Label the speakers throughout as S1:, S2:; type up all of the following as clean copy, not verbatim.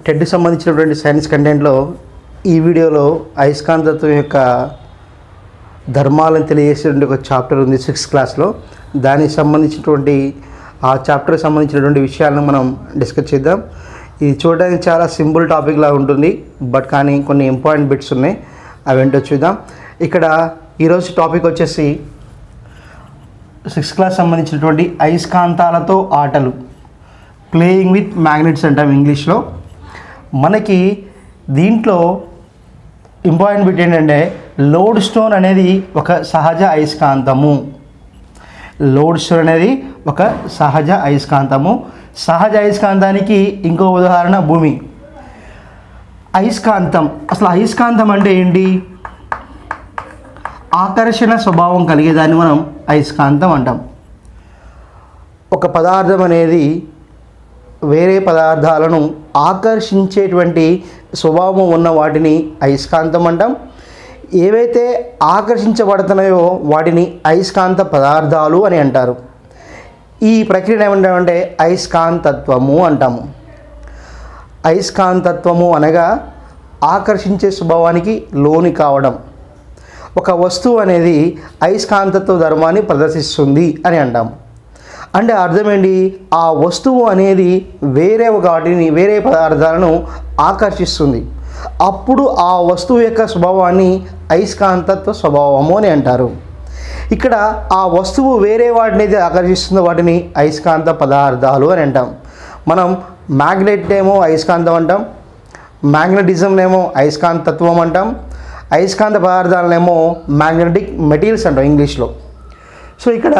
S1: టెట్కి సంబంధించినటువంటి సైన్స్ కంటెంట్లో ఈ వీడియోలో అయస్కాంతత్వం యొక్క ధర్మాలను తెలియజేసేటువంటి ఒక చాప్టర్ ఉంది 6th క్లాస్లో. దానికి సంబంధించినటువంటి ఆ చాప్టర్కి సంబంధించినటువంటి విషయాలను మనం డిస్కస్ చేద్దాం. ఇది చూడడానికి చాలా సింపుల్ టాపిక్ లాగా ఉంటుంది, బట్ కానీ కొన్ని ఇంపార్టెంట్ బిట్స్ ఉన్నాయి, అవేంటో చూద్దాం. ఇక్కడ ఈరోజు టాపిక్ వచ్చేసి 6th క్లాస్ సంబంధించినటువంటి అయస్కాంతాలతో ఆటలు, ప్లేయింగ్ విత్ మ్యాగ్నెట్స్ అంటాం ఇంగ్లీష్లో. మనకి దీంట్లో ఇంపార్టెంట్ బిట్ ఏంటంటే లోడ్ స్టోన్ అనేది ఒక సహజ అయస్కాంతము. లోడ్ స్టోన్ అనేది ఒక సహజ అయస్కాంతము. సహజ అయస్కాంతానికి ఇంకో ఉదాహరణ భూమి. అయస్కాంతం, అసలు అయస్కాంతం అంటే ఏంటి? ఆకర్షణ స్వభావం కలిగేదాన్ని మనం అయస్కాంతం అంటాం. ఒక పదార్థం అనేది వేరే పదార్థాలను ఆకర్షించేటువంటి స్వభావం ఉన్న వాటిని అయస్కాంతం అంటాం. ఏవైతే ఆకర్షించబడుతున్నాయో వాటిని అయస్కాంత పదార్థాలు అని అంటారు. ఈ ప్రక్రియ ఏమంటామంటే అయస్కాంతత్వము అంటాము. అయస్కాంతత్వము అనగా ఆకర్షించే స్వభావానికి లోని కావడం. ఒక వస్తువు అనేది అయస్కాంతత్వ ధర్మాన్ని ప్రదర్శిస్తుంది అని అంటాము. అంటే అర్థం ఏంటి? ఆ వస్తువు అనేది వేరే పదార్థాలను ఆకర్షిస్తుంది. అప్పుడు ఆ వస్తువు యొక్క స్వభావాన్ని అయస్కాంతత్వ స్వభావము అని అంటారు. ఇక్కడ ఆ వస్తువు వేరే వాటిని అయితే ఆకర్షిస్తుందో వాటిని అయస్కాంత పదార్థాలు అని అంటాం. మనం మ్యాగ్నెట్ ఏమో అయస్కాంతం అంటాం, మ్యాగ్నెటిజంనేమో అయస్కాంతత్వం అంటాం, అయస్కాంత పదార్థాలనేమో మ్యాగ్నెటిక్ మెటీరియల్స్ అంటాం ఇంగ్లీష్లో. సో ఇక్కడ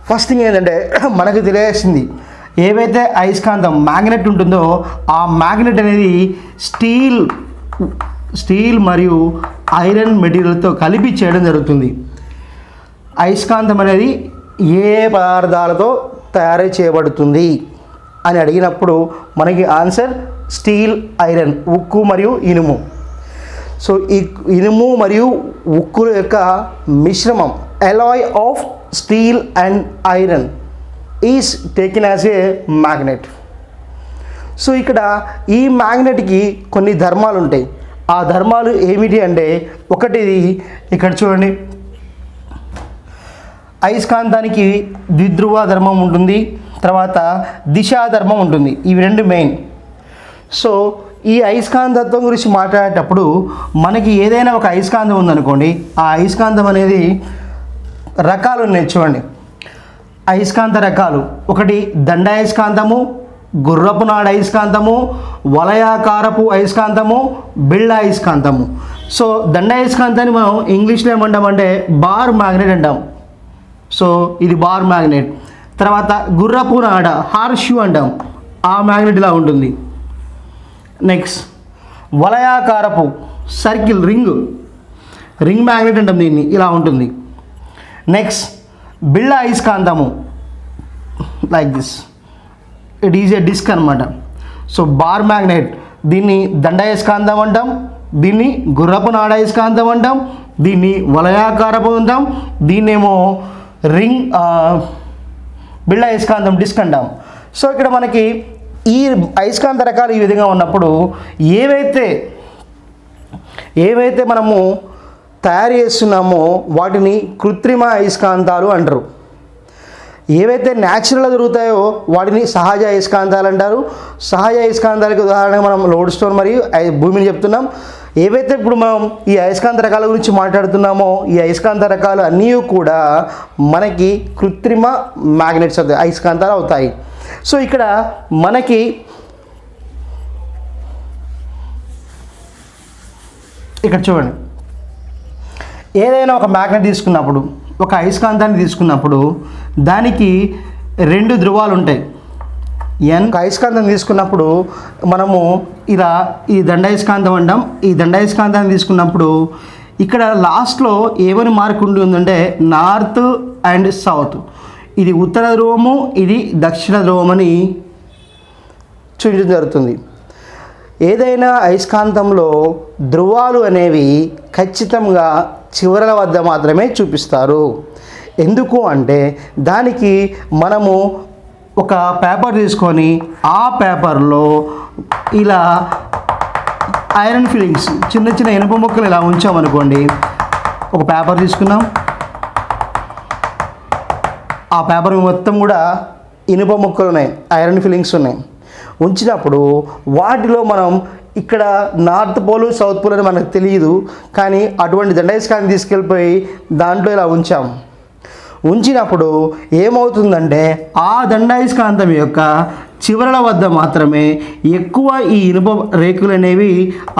S1: ఫస్ట్ థింగ్ ఏంటంటే మనకు తెలియాల్సింది, ఏవైతే అయస్కాంతం మ్యాగ్నెట్ ఉంటుందో ఆ మ్యాగ్నెట్ అనేది స్టీల్ మరియు ఐరన్ మెటీరియల్తో కలిపి చేయడం జరుగుతుంది. అయస్కాంతం అనేది ఏ పదార్థాలతో తయారు చేయబడుతుంది అని అడిగినప్పుడు మనకి ఆన్సర్ స్టీల్, ఐరన్, ఉక్కు మరియు ఇనుము. సో ఈ ఇనుము మరియు ఉక్కు యొక్క మిశ్రమం, alloy of steel and iron is taken as a magnet. So ఇక్కడ ఈ మ్యాగ్నెట్కి కొన్ని ధర్మాలు ఉంటాయి. ఆ ధర్మాలు ఏమిటి అంటే, ఒకటిది ఇక్కడ చూడండి, అయస్కాంతానికి ద్విధ్రువ ధర్మం ఉంటుంది, తర్వాత దిశా ధర్మం ఉంటుంది. ఇవి రెండు మెయిన్. సో ఈ అయస్కాంతత్వం గురించి మాట్లాడేటప్పుడు మనకి ఏదైనా ఒక అయస్కాంతం ఉందనుకోండి, ఆ అయస్కాంతం అనేది రకాలు ఉన్నాయి. చూడండి, అయస్కాంత రకాలు, ఒకటి దండాయస్కాంతము, గుర్రపు నాడ అయస్కాంతము, వలయాకారపు అయస్కాంతము, బిళ్ళ అయస్కాంతము. సో దండాయస్కాంతాన్ని మనం ఇంగ్లీష్లో ఏమంటామంటే బార్ మ్యాగ్నెట్ అంటాం. సో ఇది బార్ మ్యాగ్నెట్. తర్వాత గుర్రపు నాడ, హార్స్ షూ అంటాం, ఆ మ్యాగ్నెట్ ఇలా ఉంటుంది. నెక్స్ట్ వలయాకారపు సర్కిల్, రింగ్ మ్యాగ్నెట్ అంటాం, దీన్ని ఇలా ఉంటుంది. నెక్స్ట్ బిళ్ళ అయస్కాంతము, like this, it is a disc అనమాట. సో బార్ మ్యాగ్నెట్, దీన్ని దండాయస్కాంతం అంటాం, దీన్ని గుర్రపు నాడ అయస్కాంతం అంటాం, దీన్ని వలయాకారపు అంటాం, దీన్నేమో బిళ్ళ అయస్కాంతం, డిస్క్ అంటాం. సో ఇక్కడ మనకి ఈ అయస్కాంత రకాలు ఈ విధంగా ఉన్నప్పుడు ఏవైతే మనము తయారు చేస్తున్నామో వాటిని కృత్రిమ అయస్కాంతాలు అంటారు. ఏవైతే న్యాచురల్గా దొరుకుతాయో వాటిని సహజ అయస్కాంతాలు అంటారు. సహజ అయస్కాంతాలకు ఉదాహరణగా మనం లోడ్ స్టోన్ మరియు భూమిని చెప్తున్నాం. ఏవైతే ఇప్పుడు మనం ఈ అయస్కాంత రకాల గురించి మాట్లాడుతున్నామో ఈ అయస్కాంత రకాలు అన్నీ కూడా మనకి కృత్రిమ మ్యాగ్నెట్స్ అవుతాయి, అయస్కాంతాలు అవుతాయి. సో ఇక్కడ మనకి ఇక్కడ చూడండి, ఏదైనా ఒక మ్యాగ్నెట్ తీసుకున్నప్పుడు, ఒక అయస్కాంతాన్ని తీసుకున్నప్పుడు దానికి రెండు ధ్రువాలు ఉంటాయి. అయస్కాంతం తీసుకున్నప్పుడు మనము ఇలా ఈ దండాయస్కాంతం అంటాం. ఈ దండాయస్కాంతాన్ని తీసుకున్నప్పుడు ఇక్కడ లాస్ట్లో ఏమని మార్క్ ఉంటుందంటే నార్త్ అండ్ సౌత్. ఇది ఉత్తర ధ్రువము, ఇది దక్షిణ ధ్రువం అని చూపించడం జరుగుతుంది. ఏదైనా అయస్కాంతంలో ధ్రువాలు అనేవి ఖచ్చితంగా చివరల వద్ద మాత్రమే చూపిస్తారు. ఎందుకు అంటే దానికి మనము ఒక పేపర్ తీసుకొని ఆ పేపర్లో ఇలా ఐరన్ ఫిల్లింగ్స్ చిన్న చిన్న ఇనుప ముక్కలు ఇలా ఉంచామనుకోండి. ఒక పేపర్ తీసుకున్నాం, ఆ పేపర్ మొత్తం కూడా ఇనుప ముక్కలు ఉన్నాయి, ఐరన్ ఫిల్లింగ్స్ ఉన్నాయి. ఉంచినప్పుడు వాటిలో మనం ఇక్కడ నార్త్ పోల్ సౌత్ పోల్ అని మనకు తెలియదు, కానీ అటువంటి దండాయస్కాంతం తీసుకెళ్ళిపోయి దాంట్లో ఇలా ఉంచినప్పుడు ఏమవుతుందంటే ఆ దండాయస్కాంతం యొక్క చివరల వద్ద మాత్రమే ఎక్కువ ఈ ఇనుప రేకులు అనేవి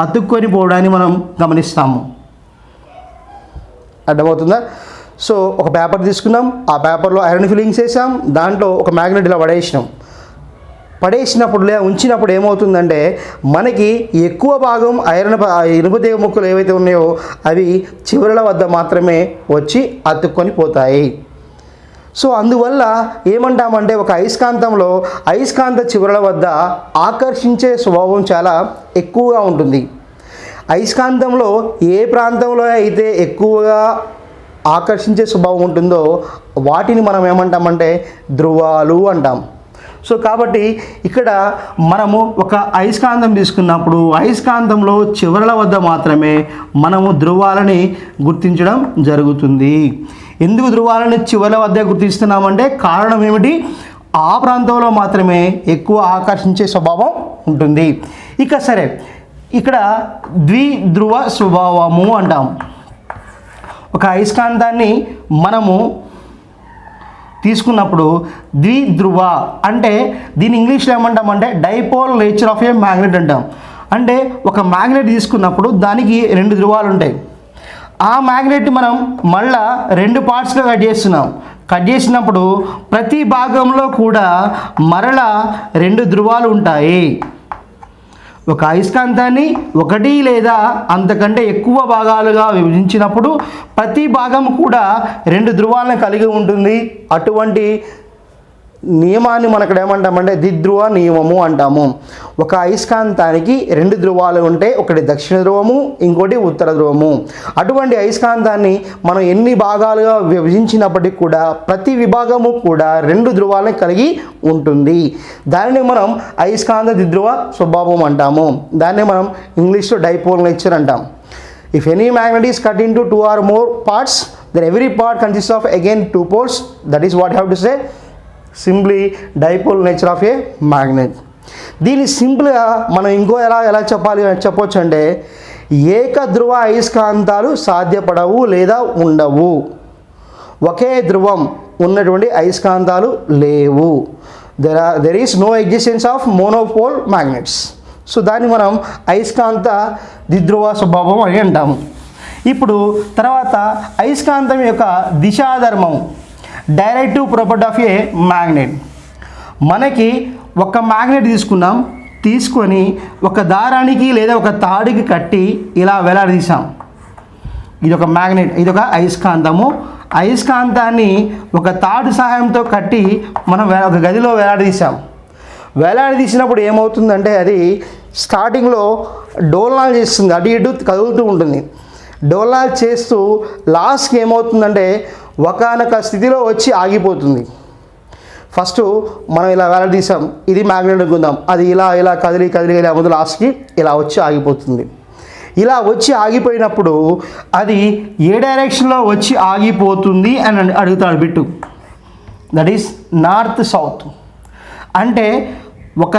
S1: అతుక్కొని పోవడాన్ని మనం గమనిస్తాము. అర్థమవుతుందా? సో ఒక పేపర్ తీసుకున్నాం, ఆ పేపర్లో ఐరన్ ఫిల్లింగ్స్ వేసాం, దాంట్లో ఒక మ్యాగ్నెట్ ఇలా పడేసినప్పుడు ఉంచినప్పుడు ఏమవుతుందంటే మనకి ఎక్కువ భాగం ఇనుప తీగ ముక్కలు ఏవైతే ఉన్నాయో అవి చివరల వద్ద మాత్రమే వచ్చి అతుక్కొని పోతాయి. సో అందువల్ల ఏమంటామంటే ఒక అయస్కాంతంలో అయస్కాంత చివరల వద్ద ఆకర్షించే స్వభావం చాలా ఎక్కువగా ఉంటుంది. అయస్కాంతంలో ఏ ప్రాంతంలో అయితే ఎక్కువగా ఆకర్షించే స్వభావం ఉంటుందో వాటిని మనం ఏమంటామంటే ధ్రువాలు అంటాం. సో కాబట్టి ఇక్కడ మనము ఒక అయస్కాంతం తీసుకున్నప్పుడు అయస్కాంతంలో చివరల వద్ద మాత్రమే మనము ధ్రువాలని గుర్తించడం జరుగుతుంది. ఎందుకు ధ్రువాలని చివరల వద్ద గుర్తిస్తున్నామంటే కారణం ఏమిటి? ఆ ప్రాంతంలో మాత్రమే ఎక్కువ ఆకర్షించే స్వభావం ఉంటుంది. ఇక సరే, ఇక్కడ ద్విధ్రువ స్వభావము అంటాం. ఒక అయస్కాంతాన్ని మనము తీసుకున్నప్పుడు ద్విధ్రువ అంటే దీని ఇంగ్లీష్లో ఏమంటామంటే dipole nature of a magnet అంటాం. అంటే ఒక మ్యాగ్నెట్ తీసుకున్నప్పుడు దానికి 2 ధ్రువాలు ఉంటాయి. ఆ మ్యాగ్నెట్ మనం మళ్ళా 2 పార్ట్స్గా కట్ చేసినప్పుడు ప్రతి భాగంలో కూడా మరలా 2 ధ్రువాలు ఉంటాయి. ఒక అయస్కాంతాన్ని 1 లేదా అంతకంటే ఎక్కువ భాగాలుగా విభజించినప్పుడు ప్రతి భాగం కూడా 2 ధ్రువాలను కలిగి ఉంటుంది. అటువంటి నియమాన్ని మనం ఇక్కడ ఏమంటామంటే ద్విధ్రువ నియమము అంటాము. ఒక అయస్కాంతానికి 2 ధ్రువాలు ఉంటే ఒకటి దక్షిణ ధ్రువము, ఇంకోటి ఉత్తర ధ్రువము. అటువంటి అయస్కాంతాన్ని మనం ఎన్ని భాగాలుగా విభజించినప్పటికీ కూడా ప్రతి విభాగము కూడా 2 ధ్రువాలను కలిగి ఉంటుంది. దానిని మనం అయస్కాంత ద్విధ్రువ స్వభావం అంటాము. దాన్ని మనం ఇంగ్లీష్లో డైపోల్ నేచర్ అంటాం. If any magnet is cut into 2 or more parts, then every part consists of again 2 poles. That is what you have to say. Simply dipole nature of a magnet. దీన్ని సింపుల్గా మనం ఇంకో ఎలా చెప్పొచ్చు అంటే ఏకధ్రువ అయస్కాంతాలు సాధ్యపడవు లేదా ఉండవు. ఒకే ధ్రువం ఉన్నటువంటి అయస్కాంతాలు లేవు. There is no existence of monopole magnets. So దాన్ని మనం అయస్కాంత ద్విధ్రువ స్వభావం అని అంటాము. ఇప్పుడు తర్వాత అయస్కాంతం యొక్క దిశాధర్మం, directive property of a magnet. మనకి ఒక మ్యాగ్నెట్ తీసుకొని ఒక దారానికి లేదా ఒక తాడుకి కట్టి ఇలా వేలాడదీసాం. ఇది ఒక మ్యాగ్నెట్, ఇది ఒక అయస్కాంతము. అయస్కాంతాన్ని ఒక తాడు సహాయంతో కట్టి మనం ఒక గదిలో వేలాడదీసినప్పుడు ఏమవుతుందంటే అది స్టార్టింగ్లో డోలనాలు చేస్తుంది, అటు ఇటు కదులుతూ ఉంటుంది. డోలనాలు చేస్తూ లాస్ట్కి ఏమవుతుందంటే ఒకానొక స్థితిలో వచ్చి ఆగిపోతుంది. ఫస్ట్ మనం ఇలా వేలాడదీసాం, ఇది మ్యాగ్నెట్ అనుకుందాం, అది ఇలా కదిలి ముందు లాస్ట్కి ఇలా వచ్చి ఆగిపోతుంది. ఇలా వచ్చి ఆగిపోయినప్పుడు అది ఏ డైరెక్షన్లో వచ్చి ఆగిపోతుంది అని అడుగుతాడు Bittu. That is north south. అంటే ఒక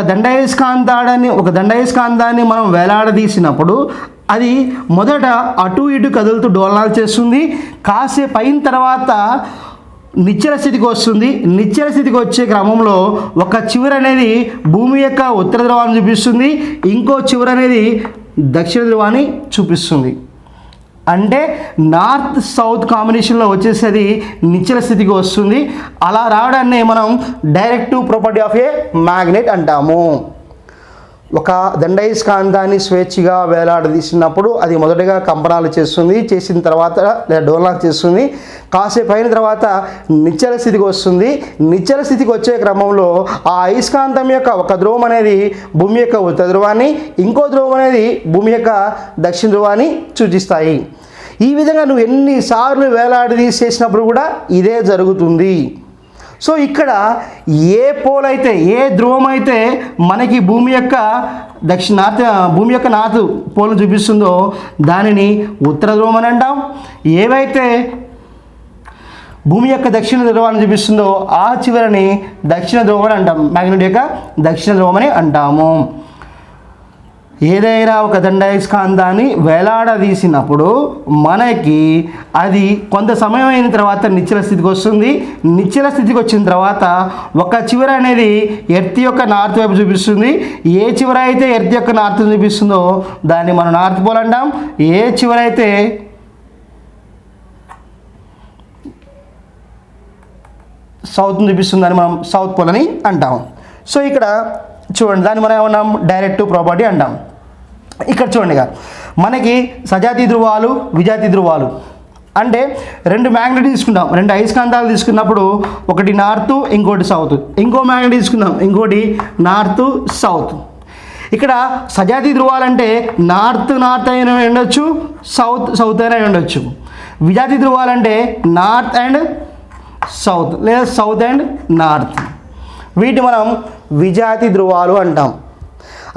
S1: దండాయస్కాంతాన్ని మనం వేలాడదీసినప్పుడు అది మొదట అటు ఇటు కదులుతూ డోలనాలు చేస్తుంది. కాసేపు అయిన తర్వాత నిశ్చల స్థితికి వస్తుంది. నిశ్చల స్థితికి వచ్చే క్రమంలో ఒక చివర అనేది భూమి యొక్క ఉత్తర ధ్రువాన్ని చూపిస్తుంది, ఇంకో చివర అనేది దక్షిణ ధ్రువాన్ని చూపిస్తుంది. అంటే నార్త్ సౌత్ కాంబినేషన్లో వచ్చేసేది నిశ్చల స్థితికి వస్తుంది. అలా రావడాన్ని మనం directive property of a magnet అంటాము. ఒక దండాయస్కాంతాన్ని స్వేచ్ఛగా వేలాడదీసినప్పుడు అది మొదటగా కంపనాలు చేసిన తర్వాత లేదా డోలనాలు చేస్తుంది. కాసేపు అయిన తర్వాత నిశ్చల స్థితికి వస్తుంది. నిశ్చల స్థితికి వచ్చే క్రమంలో ఆ అయస్కాంతం యొక్క ఒక ధ్రువం అనేది భూమి యొక్క ఉత్తర ధ్రువాన్ని, ఇంకో ధ్రువం అనేది భూమి యొక్క దక్షిణ ధ్రువాన్ని సూచిస్తాయి. ఈ విధంగా నువ్వు ఎన్నిసార్లు వేలాడదీసేసినప్పుడు కూడా ఇదే జరుగుతుంది. సో ఇక్కడ ఏ పోల్ అయితే, ఏ ధ్రువం అయితే మనకి భూమి యొక్క భూమి యొక్క నార్త్ పోల్ను చూపిస్తుందో దానిని ఉత్తర ధ్రువం అని అంటాం. ఏవైతే భూమి యొక్క దక్షిణ ధ్రువాన్ని చూపిస్తుందో ఆ చివరని దక్షిణ ధ్రువం అని అంటాం. మ్యాగ్నెట్ యొక్క దక్షిణ ధ్రువం అని అంటాము. ఏదైనా ఒక దండాయస్కాంతాన్ని వేలాడదీసినప్పుడు మనకి అది కొంత సమయం అయిన తర్వాత నిశ్చల స్థితికి వస్తుంది. నిశ్చల స్థితికి వచ్చిన తర్వాత ఒక చివర అనేది ఎర్త్ యొక్క నార్త్ వైపు చూపిస్తుంది. ఏ చివర అయితే ఎర్త్ యొక్క నార్త్ చూపిస్తుందో దాన్ని మనం నార్త్ పోల్ అంటాం. ఏ చివర అయితే సౌత్ని చూపిస్తుంది దాన్ని మనం సౌత్ పోల్ అని అంటాం. సో ఇక్కడ చూడండి, దాన్ని మనం ఏమన్నాం, డైరెక్టివ్ ప్రాపర్టీ అంటాం. ఇక్కడ చూడండి, మనకి సజాతి ధ్రువాలు, విజాతి ధ్రువాలు అంటే రెండు మ్యాగ్నెట్ తీసుకుంటాం. రెండు అయస్కాంతాలు తీసుకున్నప్పుడు ఒకటి నార్త్, ఇంకోటి సౌత్. ఇంకో మ్యాగ్నెట్ తీసుకుందాం, ఇంకోటి నార్త్ సౌత్. ఇక్కడ సజాతి ధ్రువాలంటే నార్త్ అయినా ఉండొచ్చు, సౌత్ అయినా ఉండొచ్చు. విజాతి ధ్రువాలంటే నార్త్ అండ్ సౌత్ లేదా సౌత్ అండ్ నార్త్. వీటి మనం విజాతి ధ్రువాలు అంటాం.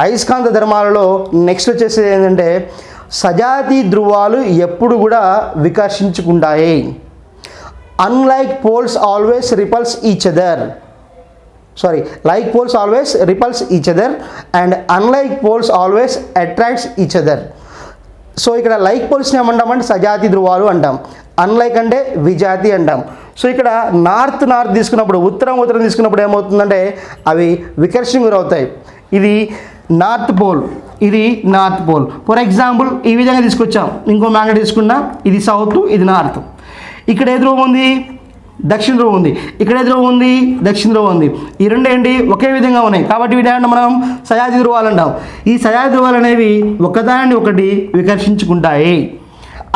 S1: అయస్కాంత ధర్మాలలో నెక్స్ట్ వచ్చేసి ఏంటంటే సజాతి ధ్రువాలు ఎప్పుడు కూడా వికర్షించుకుంటాయి. Unlike poles always repels each other, like poles always repels each other and unlike poles always attracts each other. So ఇక్కడ లైక్ పోల్స్ని ఏమంటామంటే సజాతి ధ్రువాలు అంటాం. అన్లైక్ అంటే విజాతి అంటాం. సో ఇక్కడ నార్త్ తీసుకున్నప్పుడు, ఉత్తరం తీసుకున్నప్పుడు ఏమవుతుందంటే అవి వికర్షణ గురవుతాయి. ఇది నార్త్ పోల్, ఇది నార్త్ పోల్. ఫర్ ఎగ్జాంపుల్ ఈ విధంగా తీసుకొచ్చాం. ఇంకో మ్యాగ్నెట్ తీసుకున్నా, ఇది సౌత్, ఇది నార్త్. ఇక్కడ ఏ ధ్రువం ఉంది, దక్షిణ ధ్రువం ఉంది. ఇక్కడ ఏ ధ్రువం ఉంది, దక్షిణ ధ్రువం ఉంది. ఈ రెండు ఏంటి, ఒకే విధంగా ఉన్నాయి కాబట్టి వీటి మనం సజాతి ధ్రువాలు అంటాం. ఈ సజాతి ధ్రువాలు అనేవి ఒకదాన్ని ఒకటి వికర్షించుకుంటాయి.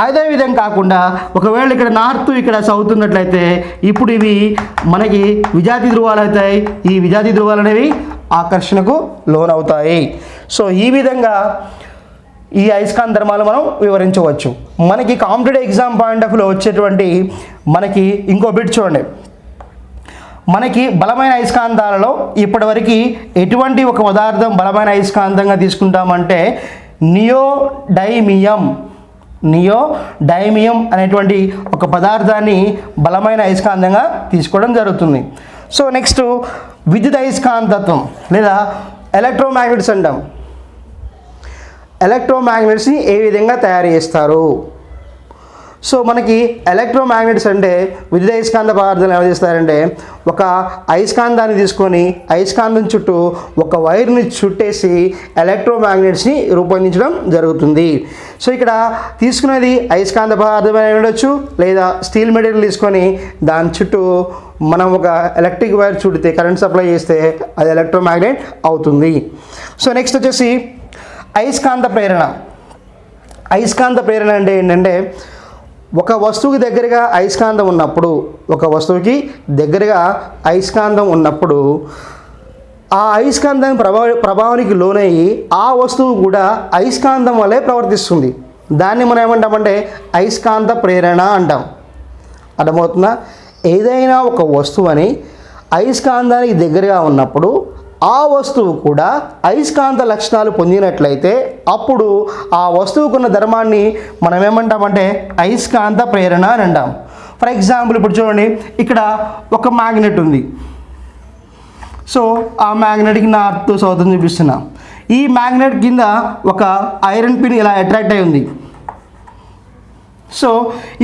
S1: అదే విధంగా కాకుండా ఒకవేళ ఇక్కడ నార్త్, ఇక్కడ సౌత్ ఉన్నట్లయితే ఇప్పుడు ఇవి మనకి విజాతి ధ్రువాలు అవుతాయి. ఈ విజాతి ధ్రువాలు అనేవి ఆకర్షణకు లోనవుతాయి. సో ఈ విధంగా ఈ అయస్కాంత ధర్మాలు మనం వివరించవచ్చు. మనకి కాంపిటేటివ్ ఎగ్జామ్ పాయింట్ ఆఫ్ వ్యూలో వచ్చేటువంటి మనకి ఇంకో బిట్ చూడండి. మనకి బలమైన అయస్కాంతాలలో ఇప్పటివరకు ఎటువంటి ఒక పదార్థం బలమైన అయస్కాంతంగా తీసుకుంటామంటే నియోడైమియం అనేటువంటి ఒక పదార్థాన్ని బలమైన అయస్కాంతంగా తీసుకోవడం జరుగుతుంది. సో నెక్స్ట్ విద్యుత్ అయస్కాంతత్వం లేదా ఎలక్ట్రోమాగ్నెట్స్ అంటాం. ఎలక్ట్రోమాగ్నెట్స్ని ఏ విధంగా తయారు చేస్తారు? సో మనకి ఎలక్ట్రోమాగ్నెట్స్ అంటే విద్యుత్ అయస్కాంత పదార్థాలు ఏం చేస్తారంటే ఒక అయస్కాంతాన్ని తీసుకొని అయస్కాంతం చుట్టూ ఒక వైర్ని చుట్టేసి ఎలక్ట్రోమాగ్నెట్స్ని రూపొందించడం జరుగుతుంది. సో ఇక్కడ తీసుకునేది అయస్కాంత పదార్థం అయి ఉండొచ్చు లేదా స్టీల్ మెటీరియల్ తీసుకొని దాని చుట్టూ మనం ఒక ఎలక్ట్రిక్ వైర్ చుడితే కరెంట్ సప్లై చేస్తే అది ఎలక్ట్రోమాగ్నెట్ అవుతుంది. సో నెక్స్ట్ వచ్చేసి అయస్కాంత ప్రేరణ. అయస్కాంత ప్రేరణ అంటే ఏంటంటే ఒక వస్తువుకి దగ్గరగా అయస్కాంతం ఉన్నప్పుడు ఆ అయస్కాంతం ప్రభావానికి లోనయ్యి ఆ వస్తువు కూడా అయస్కాంతం వల్లే ప్రవర్తిస్తుంది. దాన్ని మనం ఏమంటామంటే అయస్కాంత ప్రేరణ అంటాం. అర్థమవుతుందా? ఏదైనా ఒక వస్తువుని అయస్కాంతానికి దగ్గరగా ఉన్నప్పుడు ఆ వస్తువు కూడా అయస్కాంత లక్షణాలు పొందినట్లయితే అప్పుడు ఆ వస్తువుకున్న ధర్మాన్ని మనం ఏమంటామంటే అయస్కాంత ప్రేరణ అని అంటాం. ఫర్ ఎగ్జాంపుల్ ఇప్పుడు చూడండి, ఇక్కడ ఒక మ్యాగ్నెట్ ఉంది. సో ఆ మ్యాగ్నెట్కి నార్త్ సౌత్ అని చూపిస్తున్నా. ఈ మ్యాగ్నెట్ కింద ఒక ఐరన్ పిన్ ఇలా అట్రాక్ట్ అయి ఉంది. సో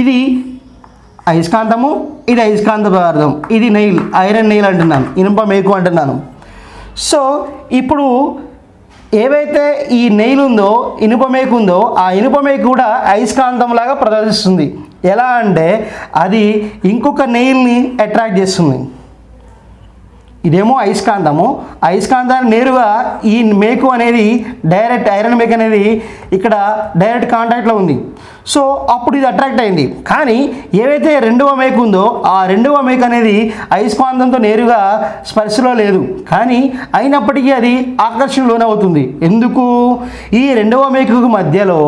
S1: ఇది అయస్కాంతము, ఇది అయస్కాంత పదార్థం, ఇది నెయిల్, ఐరన్ నెయిల్ అంటున్నాను, ఇనుప మేకు అంటున్నాను. సో ఇప్పుడు ఏవైతే ఈ నెయిల్ ఉందో, ఇనుప మేకు ఉందో, ఆ ఇనుప మేకు కూడా అయస్కాంతంలాగా ప్రదర్శిస్తుంది. ఎలా అంటే అది ఇంకొక నెయిల్ని అట్రాక్ట్ చేస్తుంది. ఇదేమో అయస్కాంతము, అయస్కాంతాన్ని నేరుగా ఈ మేకు అనేది డైరెక్ట్ ఐరన్ మేకు అనేది ఇక్కడ డైరెక్ట్ కాంటాక్ట్లో ఉంది. సో అప్పుడు ఇది అట్రాక్ట్ అయింది. కానీ ఏవైతే రెండవ మేకు ఉందో ఆ రెండవ మేకు అనేది అయస్కాంతంతో నేరుగా స్పర్శలో లేదు, కానీ అయినప్పటికీ అది ఆకర్షణ లోనవుతుంది. ఎందుకు? ఈ రెండవ మేకు మధ్యలో,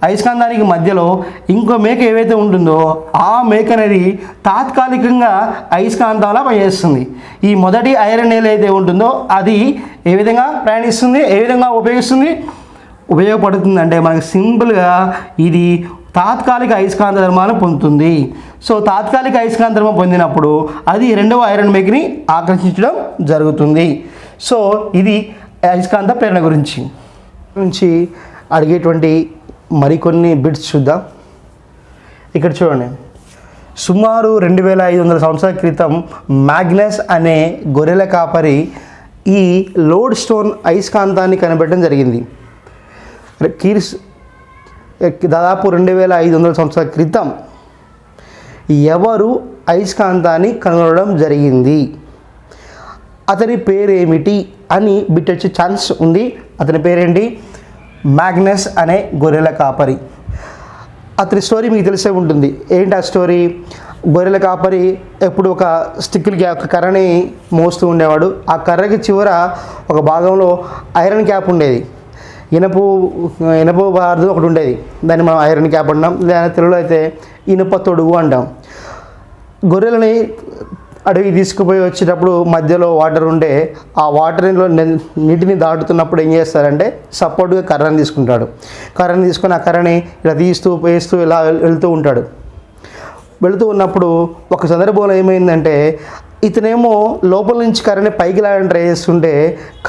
S1: అయస్కాంతానికి మధ్యలో ఇంకో మేక ఏవైతే ఉంటుందో ఆ మేక అనేది తాత్కాలికంగా అయస్కాంతంలా పనిచేస్తుంది. ఈ మొదటి ఐరన్ నేల్ అయితే ఉంటుందో అది ఏ విధంగా ప్రయాణిస్తుంది, ఏ విధంగా ఉపయోగపడుతుంది అంటే మనకి సింపుల్గా ఇది తాత్కాలిక అయస్కాంత ధర్మాన్ని పొందుతుంది. సో తాత్కాలిక అయస్కాంత ధర్మం పొందినప్పుడు అది రెండవ ఐరన్ మేక్ని ఆకర్షించడం జరుగుతుంది. సో ఇది అయస్కాంత ప్రేరణ గురించి అడిగేటువంటి మరికొన్ని బిట్స్ చూద్దాం. ఇక్కడ చూడండి, సుమారు 2500 సంవత్సరాల క్రితం మ్యాగ్నస్ అనే గొర్రెల కాపరి ఈ లోడ్ స్టోన్ అయస్కాంతాన్ని కనిపెట్టడం జరిగింది. దాదాపు 2500 సంవత్సరాల క్రితం ఎవరు అయస్కాంతాన్ని కనుగొనడం జరిగింది, అతని పేరేమిటి అని బిట్ వచ్చే ఛాన్స్ ఉంది. అతని పేరేంటి? మ్యాగ్నస్ అనే గొర్రెల కాపరి. అతని స్టోరీ మీకు తెలిసే ఉంటుంది. ఏంటి ఆ స్టోరీ? గొర్రెల కాపరి ఎప్పుడు ఒక స్టిక్కి ఒక కర్రని మోస్తూ ఉండేవాడు. ఆ కర్రకి చివర ఒక భాగంలో ఐరన్ క్యాప్ ఉండేది. ఇనుప బార్దు ఒకటి ఉండేది, దాన్ని మనం ఐరన్ క్యాప్ అంటాం, లేదా తెలుగులో అయితే ఇనుప తొడుగు అంటాం. గొర్రెలని అడవి తీసుకుపోయి వచ్చేటప్పుడు మధ్యలో వాటర్ ఉంటే ఆ వాటర్లో నీటిని దాటుతున్నప్పుడు ఏం చేస్తారంటే సపోర్ట్గా కర్రని తీసుకుంటాడు. కర్రని తీసుకొని ఆ కర్రని ఇలా తీస్తూ వేస్తూ ఇలా వెళుతూ ఉన్నప్పుడు ఒక సందర్భంలో ఏమైందంటే ఇతనేమో లోపల నుంచి కర్రని పైకి లాగని ట్రై చేస్తుంటే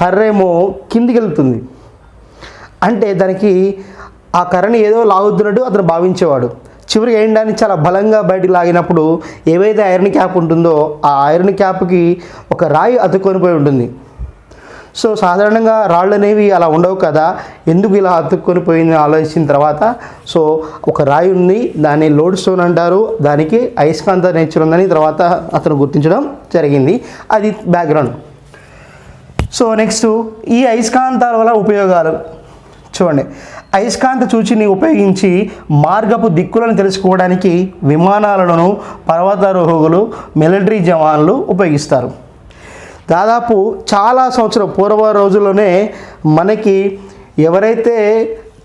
S1: కర్ర ఏమో కిందికి వెళ్తుంది. అంటే దానికి ఆ కర్రని ఏదో లాగుతున్నట్టు అతను భావించేవాడు. చివరికి ఏంటని చాలా బలంగా బయటికి లాగినప్పుడు ఏవైతే ఐరన్ క్యాప్ ఉంటుందో ఆ ఐరన్ క్యాప్కి ఒక రాయి అతుక్కొని పోయి ఉంటుంది. సో సాధారణంగా రాళ్ళు అనేవి అలా ఉండవు కదా, ఎందుకు ఇలా అతుక్కొని పోయిందని ఆలోచించిన తర్వాత సో ఒక రాయి ఉంది, దాన్ని లోడ్ స్టోన్ అంటారు, దానికి అయస్కాంత నేచర్ ఉందని తర్వాత అతను గుర్తించడం జరిగింది. అది బ్యాక్గ్రౌండ్. సో నెక్స్ట్ ఈ అయస్కాంతాల వల్ల ఉపయోగాలు చూడండి. అయస్కాంత సూచిని ఉపయోగించి మార్గపు దిక్కులను తెలుసుకోవడానికి విమానాలను పర్వతారోహకులు, మిలిటరీ జవాన్లు ఉపయోగిస్తారు. దాదాపు చాలా సంవత్సరం పూర్వ రోజుల్లోనే మనకి ఎవరైతే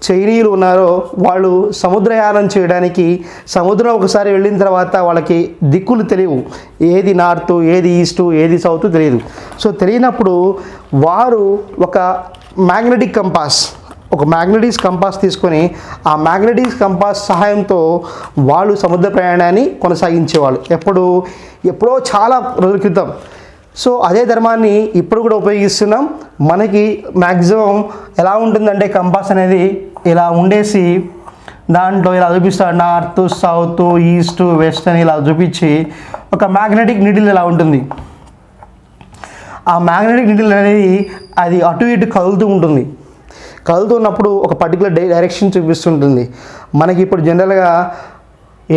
S1: చైనీయులు ఉన్నారో వాళ్ళు సముద్రయానం చేయడానికి సముద్రం ఒకసారి వెళ్ళిన తర్వాత వాళ్ళకి దిక్కులు తెలియవు, ఏది నార్త్, ఏది ఈస్ట్, ఏది సౌత్ తెలియదు. సో తెలియనప్పుడు వారు ఒక మ్యాగ్నెటిక్ కంపాస్ తీసుకొని ఆ మ్యాగ్నెటిక్ కంపాస్ సహాయంతో వాళ్ళు సముద్ర ప్రయాణాన్ని కొనసాగించేవాళ్ళు. ఎప్పుడో చాలా రోజుల క్రితం. సో అదే ధర్మాన్ని ఇప్పుడు కూడా ఉపయోగిస్తున్నాం. మనకి మ్యాక్సిమం ఎలా ఉంటుందంటే కంపాస్ అనేది ఇలా ఉండేసి దాంట్లో ఇలా చూపిస్తాడు, నార్త్, సౌత్, ఈస్ట్, వెస్ట్ అని ఇలా చూపించి ఒక మ్యాగ్నెటిక్ నీడిల్ ఇలా ఉంటుంది. ఆ మ్యాగ్నెటిక్ నీడిల్ అనేది అది అటు ఇటు కదులుతున్నప్పుడు ఒక పర్టికులర్ డైరెక్షన్ చూపిస్తుంటుంది. మనకి ఇప్పుడు జనరల్గా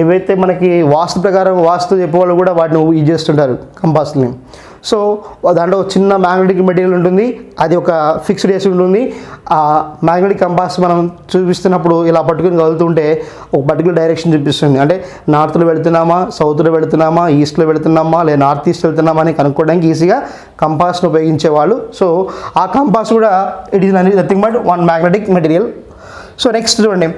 S1: ఏవైతే మనకి వాస్తు ప్రకారం వాస్తు చెప్పేవాళ్ళు కూడా వాటిని యూజ్ చేస్తుంటారు కంపాస్ని. సో దాంట్లో చిన్న మ్యాగ్నెటిక్ మెటీరియల్ ఉంటుంది, అది ఒక ఫిక్స్డ్ చేసి ఉంటుంది. ఆ మ్యాగ్నెటిక్ కంపాస్ మనం చూపిస్తున్నప్పుడు ఇలా పట్టుకుని కదులుతుంటే ఒక పర్టికులర్ డైరెక్షన్ చూపిస్తుంది. అంటే నార్త్లో వెళుతున్నామా, సౌత్లో వెళుతున్నామా, ఈస్ట్లో వెళుతున్నామా, లేదా నార్త్ ఈస్ట్ వెళుతున్నామా అని కనుక్కోవడానికి ఈజీగా కంపాస్ను ఉపయోగించేవాళ్ళు. సో ఆ కంపాస్ కూడా it is nothing but one magnetic material. So next చూడండి,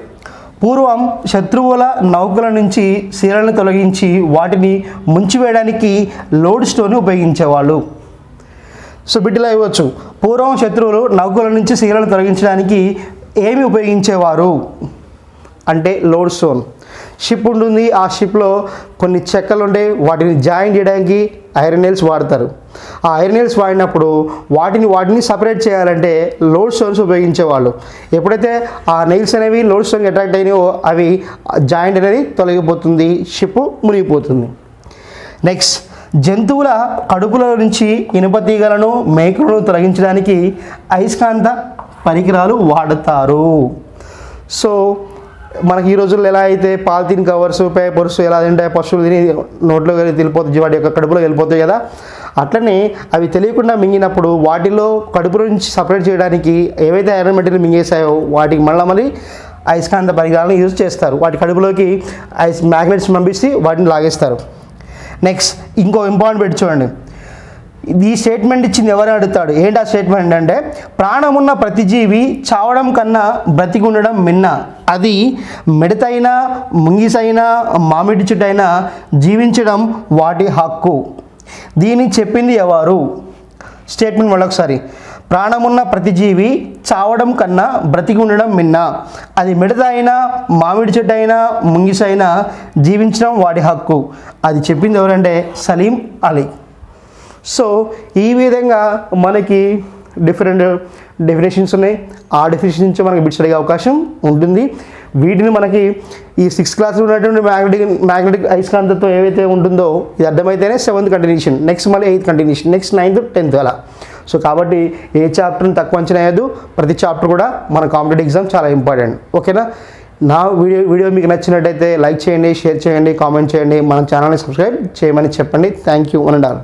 S1: పూర్వం శత్రువుల నౌకల నుంచి శీలను తొలగించి వాటిని ముంచివేయడానికి లోడ్ స్టోన్ ఉపయోగించేవాళ్ళు. సో బిడ్డలా ఇవ్వచ్చు, పూర్వం శత్రువులు నౌకల నుంచి శీలను తొలగించడానికి ఏమి ఉపయోగించేవారు అంటే లోడ్ స్టోన్. షిప్ ఉంటుంది, ఆ షిప్లో కొన్ని చెక్కలు ఉంటాయి, వాటిని జాయిన్ చేయడానికి ఐరన్ నెయిల్స్ వాడతారు. ఆ ఐరన్ నెయిల్స్ వాడినప్పుడు వాటిని సపరేట్ చేయాలంటే లోడ్ స్టోన్స్ ఉపయోగించేవాళ్ళు. ఎప్పుడైతే ఆ నెయిల్స్ అనేవి లోడ్ స్టోన్కి అట్రాక్ట్ అయినాయో అవి జాయింట్ అనేది తొలగిపోతుంది, షిప్ మునిగిపోతుంది. నెక్స్ట్, జంతువుల కడుపులో నుంచి ఇనుప తీగలను, మేకులను తొలగించడానికి అయస్కాంత పరికరాలు వాడతారు. సో మనకి ఈ రోజుల్లో ఎలా అయితే పాలిథిన్ కవర్స్, పేపర్స్ ఎలా తింటాయి, పశువులు తిని నోట్లోకి వెళ్ళిపోతాయి, వాటి యొక్క కడుపులోకి వెళ్ళిపోతాయి కదా, అట్లనే అవి తెలియకుండా మింగినప్పుడు వాటిలో కడుపు నుంచి సపరేట్ చేయడానికి ఏవైతే ఐరన్ మెటీరియల్ మింగేసాయో వాటికి మళ్ళీ అయస్కాంత పరికరాలను యూజ్ చేస్తారు. వాటి కడుపులోకి మ్యాగ్నెట్స్ పంపిస్తే వాటిని లాగేస్తారు. నెక్స్ట్ ఇంకో ఇంపార్టెంట్ పెట్టి చూడండి. ఈ స్టేట్మెంట్ ఇచ్చింది ఎవరు అడుగుతాడు, ఏంటి ఆ స్టేట్మెంట్ అంటే ప్రాణమున్న ప్రతి జీవి చావడం కన్నా బ్రతికి ఉండడం మిన్న. అది మిడతైనా ముంగిసైనా మామిడి చెట్టైనా జీవించడం వాటి హక్కు. దీన్ని చెప్పింది ఎవరు? స్టేట్మెంట్ మళ్ళొకసారి. ప్రాణమున్న ప్రతి జీవి చావడం కన్నా బ్రతికి ఉండడం మిన్న. అది మిడత అయినా మామిడి చెట్టు అయినా ముంగిసైనా జీవించడం వాటి హక్కు. అది చెప్పింది ఎవరంటే సలీం అలీ. సో ఈ విధంగా మనకి డిఫరెంట్ డెఫినేషన్స్ ఉన్నాయి. ఆ డెఫినేషన్ నుంచి మనకి బిట్స్ అడిగే అవకాశం ఉంటుంది. వీటిని మనకి ఈ 6th క్లాస్లో ఉన్నటువంటి మ్యాగ్నెటిక్ అయస్కాంతత్వం ఏవైతే ఉంటుందో ఇది అర్థమైతేనే 7th కంటిన్యూషన్, నెక్స్ట్ మళ్ళీ 8th continuation, next 9th 10th అలా. సో కాబట్టి ఏ చాప్టర్ని తక్కువ అంచనా వేయద్దు. ప్రతి చాప్టర్ కూడా మన కాంపిటేటివ్ ఎగ్జామ్ చాలా ఇంపార్టెంట్. ఓకేనా? నా వీడియో మీకు నచ్చినట్టయితే లైక్ చేయండి, షేర్ చేయండి, కామెంట్ చేయండి, మన ఛానల్ని సబ్స్క్రైబ్ చేయమని చెప్పండి. Thank you. 1 and all.